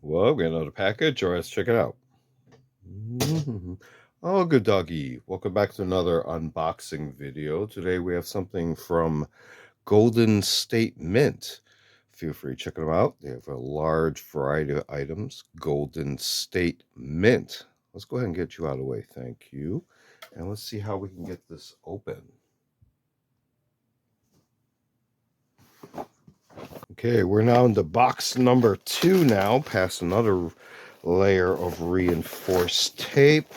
Well, we got another package, or let's check it out. Mhm. Oh, good doggy. Welcome back to another unboxing video. Today we have something from Golden State Mint. Feel free to check them out. They have a large variety of items. Golden State Mint. Let's go ahead and get you out of the way. Thank you. And let's see how we can get this open. Okay, we're now into box number 2 now, past another layer of reinforced tape.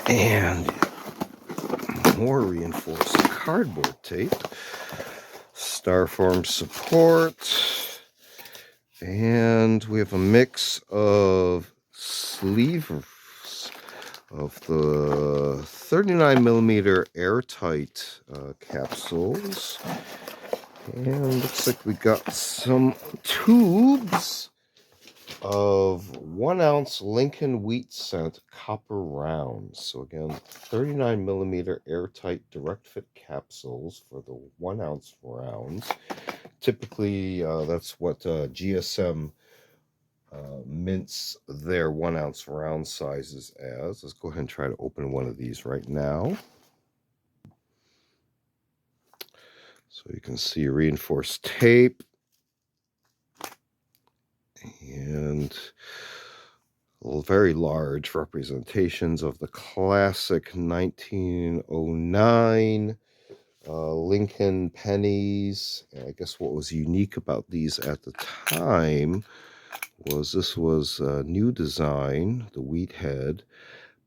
And more reinforced cardboard tape. Styrofoam support. And we have a mix of sleeves of the 39mm Air-Tite capsules. And looks like we got some tubes of 1 ounce Lincoln wheat scent copper rounds. So again, 39mm Air-Tite direct fit capsules for the 1 ounce rounds. Typically, that's what GSM mints their 1 ounce round sizes as. Let's go ahead and try to open one of these right now. So you can see reinforced tape and very large representations of the classic 1909 Lincoln pennies. And I guess what was unique about these at the time was this was a new design, the wheat head,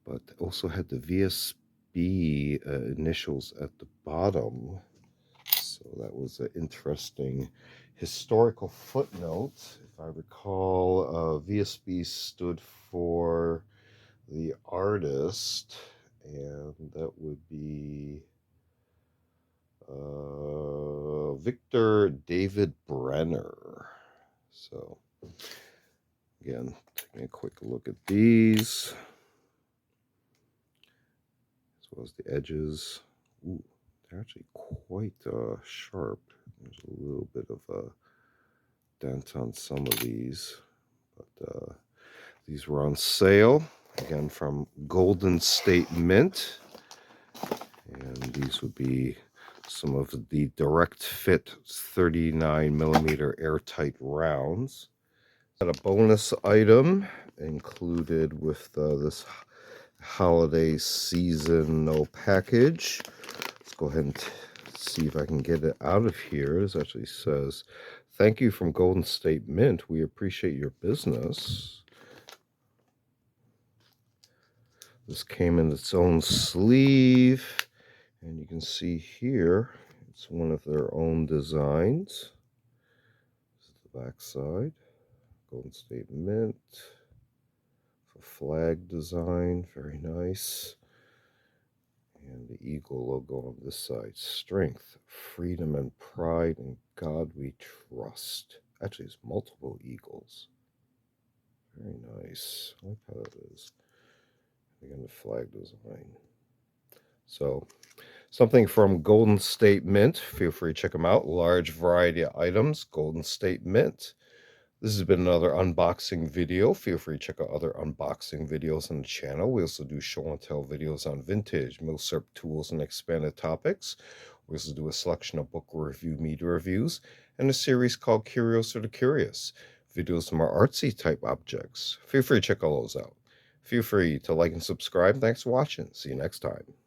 but also had the VSB initials at the bottom. So that was an interesting historical footnote. If I recall, VSB stood for the artist, and that would be Victor David Brenner. So again, taking a quick look at these, as well as the edges. Ooh, they're actually quite sharp. There's a little bit of a dent on some of these, but these were on sale, again, from Golden State Mint. And these would be some of the direct fit 39mm Air-Tite rounds. Got a bonus item included with this holiday seasonal package. Let's go ahead and see if I can get it out of here. It actually says, "Thank you from Golden State Mint. We appreciate your business." This came in its own sleeve, and you can see here it's one of their own designs. This is the back side. Golden State Mint. A flag design, very nice. And the eagle logo on this side. Strength, freedom, and pride in God we trust. Actually, it's multiple eagles. Very nice. I like how that is. Again, the flag design. So, something from Golden State Mint. Feel free to check them out. Large variety of items. Golden State Mint. This has been another unboxing video. Feel free to check out other unboxing videos on the channel. We also do show and tell videos on vintage, milsurp tools, and expanded topics. We also do a selection of book review, media reviews, and a series called Curious or the Curious, videos from our artsy type objects. Feel free to check all those out. Feel free to like and subscribe. Thanks for watching. See you next time.